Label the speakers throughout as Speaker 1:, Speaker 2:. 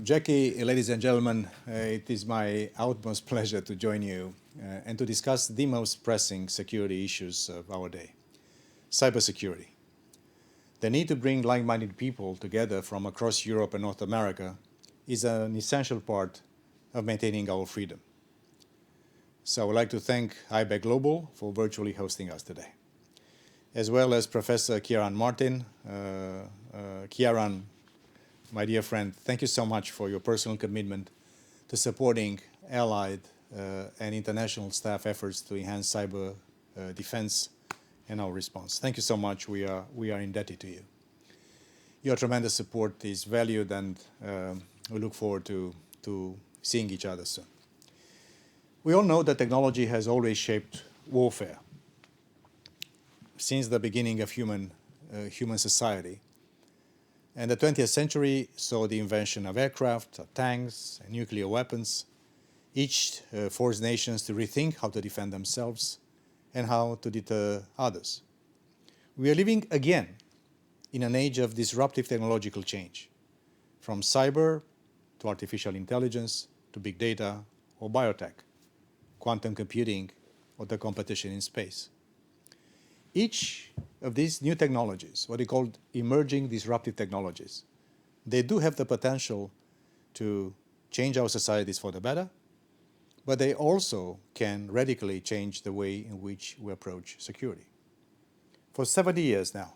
Speaker 1: Jackie, ladies and gentlemen, it is my utmost pleasure to join you and to discuss the most pressing security issues of our day, cybersecurity. The need to bring like-minded people together from across Europe and North America is an essential part of maintaining our freedom. So I would like to thank Ibec Global for virtually hosting us today, as well as Professor Kieran Martin. Kieran, my dear friend, thank you so much for your personal commitment to supporting allied and international staff efforts to enhance cyber defense and our response. Thank you so much. We are indebted to you. Your tremendous support is valued, and we look forward to seeing each other soon. We all know that technology has always shaped warfare. Since the beginning of human society. And the 20th century saw the invention of aircraft, tanks, and nuclear weapons. Each forced nations to rethink how to defend themselves and how to deter others. We are living again in an age of disruptive technological change, from cyber to artificial intelligence to big data or biotech, quantum computing or the competition in space. Each of these new technologies, what we call emerging disruptive technologies, they do have the potential to change our societies for the better, but they also can radically change the way in which we approach security. For 70 years now,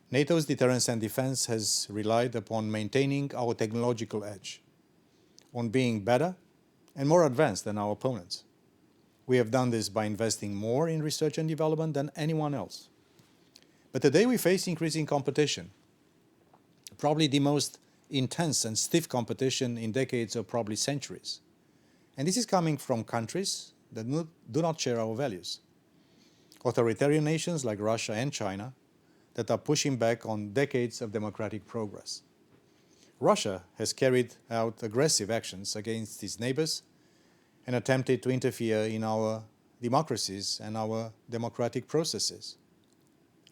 Speaker 1: NATO's deterrence and defense has relied upon maintaining our technological edge, on being better and more advanced than our opponents. We have done this by investing more in research and development than anyone else. But today we face increasing competition, probably the most intense and stiff competition in decades or probably centuries. And this is coming from countries that do not share our values. Authoritarian nations like Russia and China that are pushing back on decades of democratic progress. Russia has carried out aggressive actions against its neighbors and attempted to interfere in our democracies and our democratic processes.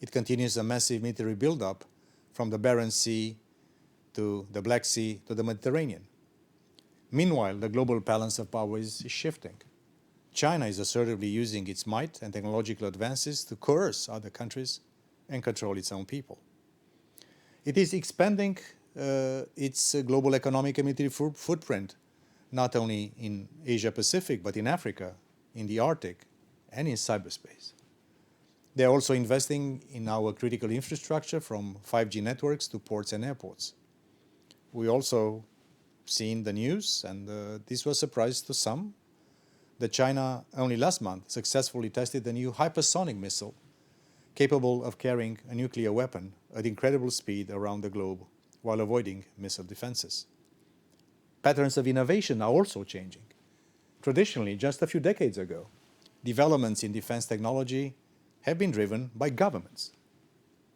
Speaker 1: It continues a massive military buildup from the Barents Sea to the Black Sea to the Mediterranean. Meanwhile, the global balance of power is shifting. China is assertively using its might and technological advances to coerce other countries and control its own people. It is expanding its global economic and military footprint, not only in Asia-Pacific, but in Africa, in the Arctic, and in cyberspace. They are also investing in our critical infrastructure, from 5G networks to ports and airports. We also seen the news, and this was a surprise to some, that China only last month successfully tested the new hypersonic missile capable of carrying a nuclear weapon at incredible speed around the globe while avoiding missile defenses. Patterns of innovation are also changing. Traditionally, just a few decades ago, developments in defense technology have been driven by governments,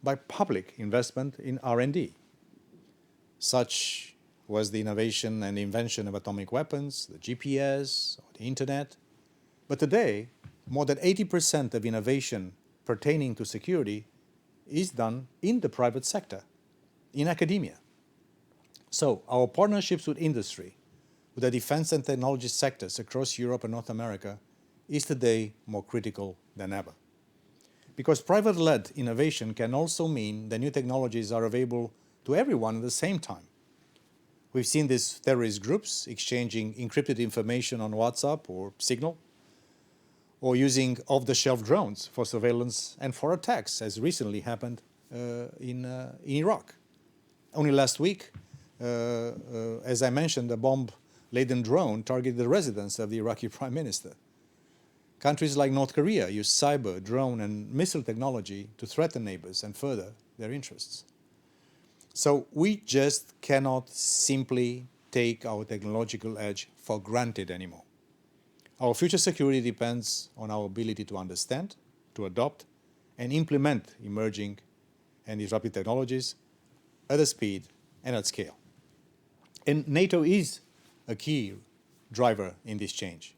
Speaker 1: by public investment in R&D. Such was the innovation and invention of atomic weapons, the GPS, or the internet. But today, more than 80% of innovation pertaining to security is done in the private sector, in academia. So our partnerships with industry, with the defense and technology sectors across Europe and North America, is today more critical than ever. Because private-led innovation can also mean that new technologies are available to everyone at the same time. We've seen these terrorist groups exchanging encrypted information on WhatsApp or Signal, or using off-the-shelf drones for surveillance and for attacks, as recently happened in Iraq. Only last week, as I mentioned, a bomb-laden drone targeted the residence of the Iraqi Prime Minister. Countries like North Korea use cyber, drone, and missile technology to threaten neighbors and further their interests. So we just cannot simply take our technological edge for granted anymore. Our future security depends on our ability to understand, to adopt, and implement emerging and disruptive technologies at a speed and at scale. And NATO is a key driver in this change.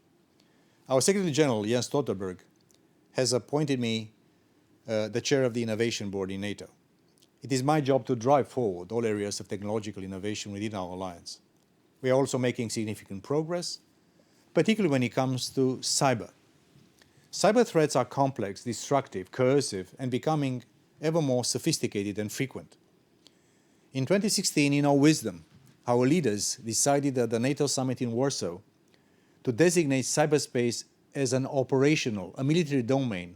Speaker 1: Our Secretary General, Jens Stoltenberg, has appointed me the chair of the Innovation Board in NATO. it is my job to drive forward all areas of technological innovation within our alliance. We are also making significant progress, particularly when it comes to cyber. Cyber threats are complex, destructive, coercive, and becoming ever more sophisticated and frequent. In 2016, in our wisdom, our leaders decided at the NATO summit in Warsaw to designate cyberspace as an operational, a military domain,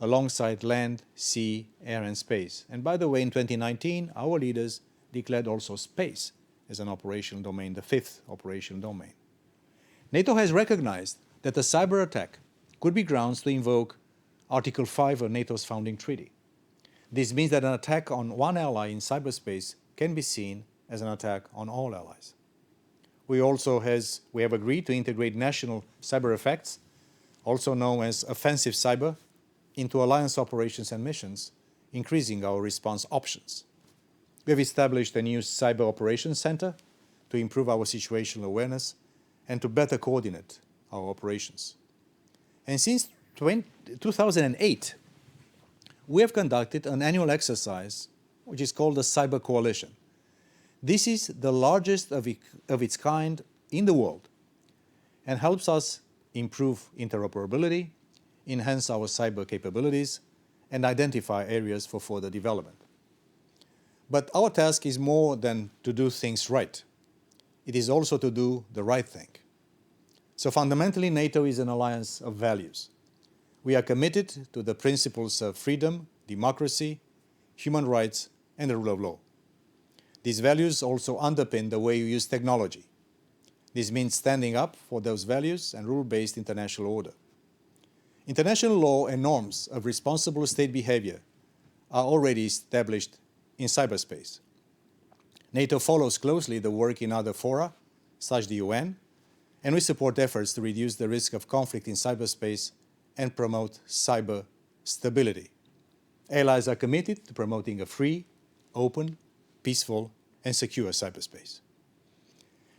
Speaker 1: alongside land, sea, air, and space. And by the way, in 2019, our leaders declared also space as an operational domain, the fifth operational domain. NATO has recognized that a cyber attack could be grounds to invoke Article 5 of NATO's founding treaty. This means that an attack on one ally in cyberspace can be seen as an attack on all allies. We have agreed to integrate national cyber effects, also known as offensive cyber, into alliance operations and missions, increasing our response options. We have established a new Cyber Operations Center to improve our situational awareness and to better coordinate our operations. And since 2008, we have conducted an annual exercise which is called the Cyber Coalition. This is the largest of its kind in the world and helps us improve interoperability, enhance our cyber capabilities, and identify areas for further development. But our task is more than to do things right. It is also to do the right thing. So fundamentally, NATO is an alliance of values. We are committed to the principles of freedom, democracy, human rights, and the rule of law. These values also underpin the way we use technology. This means standing up for those values and rule-based international order. International law and norms of responsible state behavior are already established in cyberspace. NATO follows closely the work in other fora, such as the UN, and we support efforts to reduce the risk of conflict in cyberspace and promote cyber stability. Allies are committed to promoting a free, open, peaceful, and secure cyberspace.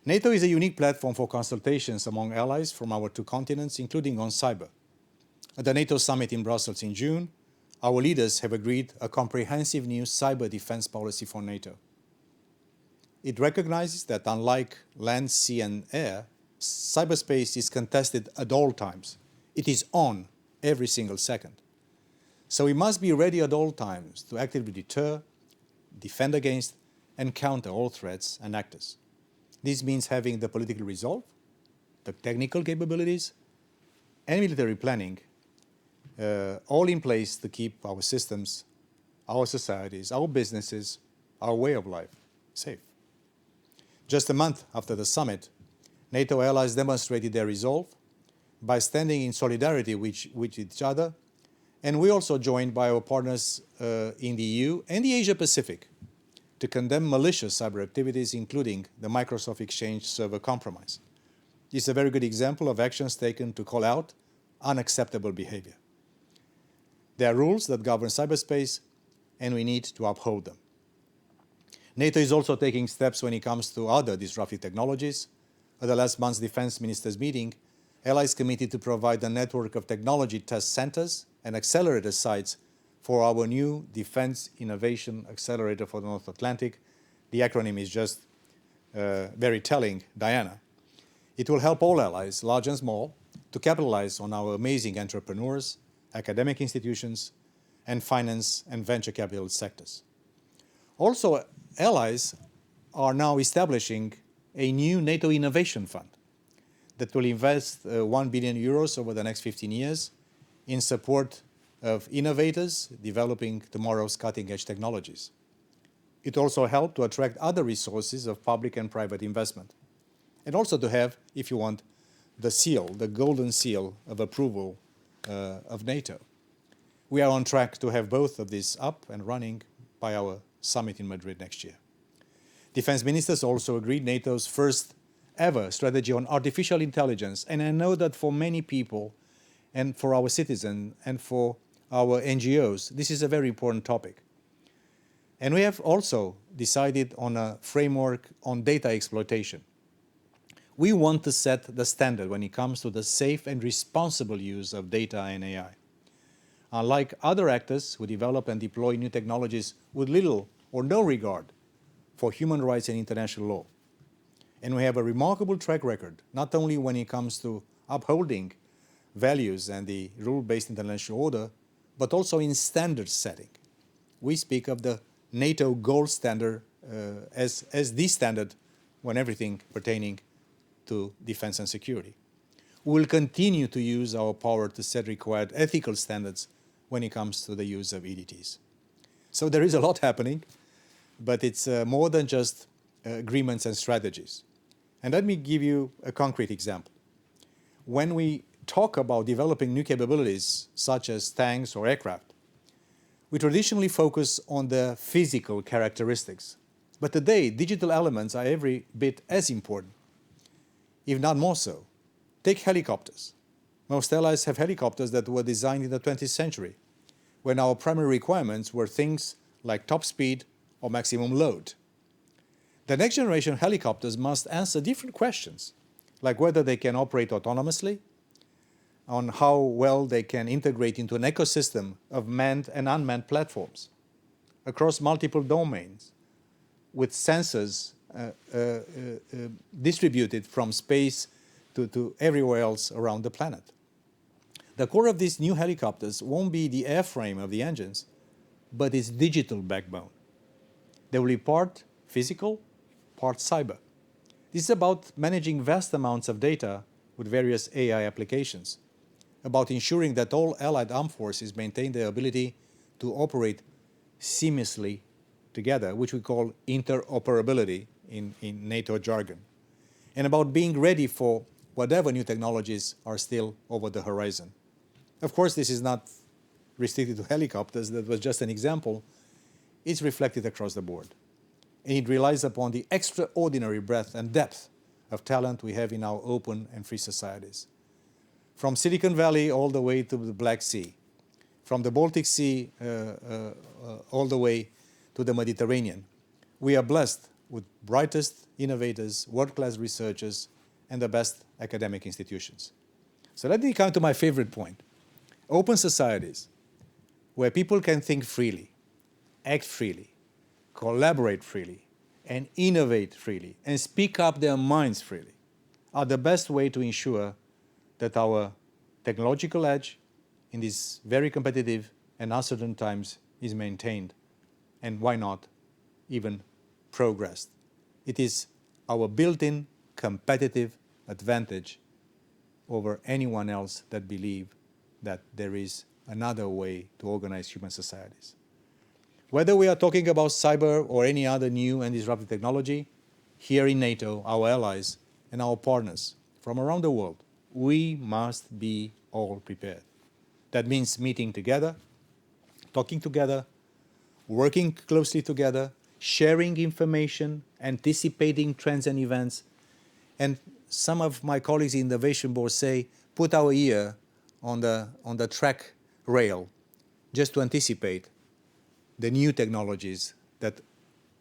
Speaker 1: NATO is a unique platform for consultations among allies from our two continents, including on cyber. At the NATO summit in Brussels in June, our leaders have agreed a comprehensive new cyber defense policy for NATO. It recognizes that unlike land, sea, and air, cyberspace is contested at all times. It is on every single second. So we must be ready at all times to actively deter, defend against, and counter all threats and actors. This means having the political resolve, the technical capabilities, and military planning all in place to keep our systems, our societies, our businesses, our way of life safe. Just a month after the summit, NATO allies demonstrated their resolve by standing in solidarity with each other, and we also joined by our partners in the EU and the Asia-Pacific to condemn malicious cyber activities, including the Microsoft Exchange server compromise. This is a very good example of actions taken to call out unacceptable behavior. There are rules that govern cyberspace, and we need to uphold them. NATO is also taking steps when it comes to other disruptive technologies. At the last month's Defense Ministers' meeting, allies committed to provide a network of technology test centers and accelerator sites for our new Defense Innovation Accelerator for the North Atlantic. The acronym is just very telling, Diana. It will help all allies, large and small, to capitalize on our amazing entrepreneurs, academic institutions, and finance and venture capital sectors. Also, allies are now establishing a new NATO Innovation Fund that will invest 1 billion euros over the next 15 years in support of innovators developing tomorrow's cutting-edge technologies. It also helped to attract other resources of public and private investment, and also to have, if you want, the seal, the golden seal of approval of NATO. We are on track to have both of these up and running by our summit in Madrid next year. Defense ministers also agreed NATO's first ever strategy on artificial intelligence, and I know that for many people and for our citizens and for our NGOs, this is a very important topic. And we have also decided on a framework on data exploitation. We want to set the standard when it comes to the safe and responsible use of data and AI. Unlike other actors who develop and deploy new technologies with little or no regard for human rights and international law. And we have a remarkable track record, not only when it comes to upholding values and the rule-based international order, but also in standard setting. We speak of the NATO gold standard as the standard when everything pertaining to defense and security. We will continue to use our power to set required ethical standards when it comes to the use of EDTs. So there is a lot happening, but it's more than just agreements and strategies. And let me give you a concrete example. When we talk about developing new capabilities, such as tanks or aircraft, we traditionally focus on the physical characteristics. But today, digital elements are every bit as important, if not more so. Take helicopters. Most allies have helicopters that were designed in the 20th century, when our primary requirements were things like top speed or maximum load. The next generation helicopters must answer different questions, like whether they can operate autonomously, on how well they can integrate into an ecosystem of manned and unmanned platforms across multiple domains, with sensors distributed from space to everywhere else around the planet. The core of these new helicopters won't be the airframe of the engines, but its digital backbone. They will be part physical, part cyber. This is about managing vast amounts of data with various AI applications, about ensuring that all allied armed forces maintain their ability to operate seamlessly together, which we call interoperability in NATO jargon, and about being ready for whatever new technologies are still over the horizon. Of course, this is not restricted to helicopters. That was just an example. It's reflected across the board. And it relies upon the extraordinary breadth and depth of talent we have in our open and free societies. From Silicon Valley all the way to the Black Sea, from the Baltic Sea all the way to the Mediterranean. We are blessed with brightest innovators, world-class researchers, and the best academic institutions. So let me come to my favorite point. Open societies, where people can think freely, act freely, collaborate freely, and innovate freely, and speak up their minds freely, are the best way to ensure that our technological edge in these very competitive and uncertain times is maintained, and why not, even progressed. It is our built-in competitive advantage over anyone else that believe that there is another way to organize human societies. Whether we are talking about cyber or any other new and disruptive technology, here in NATO, our allies and our partners from around the world, we must be all prepared. That means meeting together, talking together, working closely together, sharing information, anticipating trends and events. And some of my colleagues in the Innovation Board say, put our ear on the track rail just to anticipate the new technologies that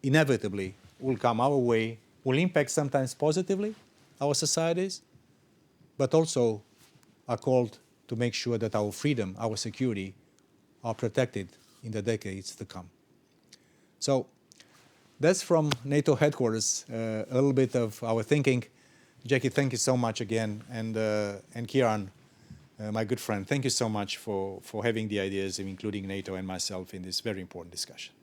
Speaker 1: inevitably will come our way, will impact sometimes positively our societies, but also are called to make sure that our freedom, our security are protected in the decades to come. So that's from NATO headquarters, a little bit of our thinking. Jackie, thank you so much again. And Kieran, my good friend, thank you so much for having the ideas of including NATO and myself in this very important discussion.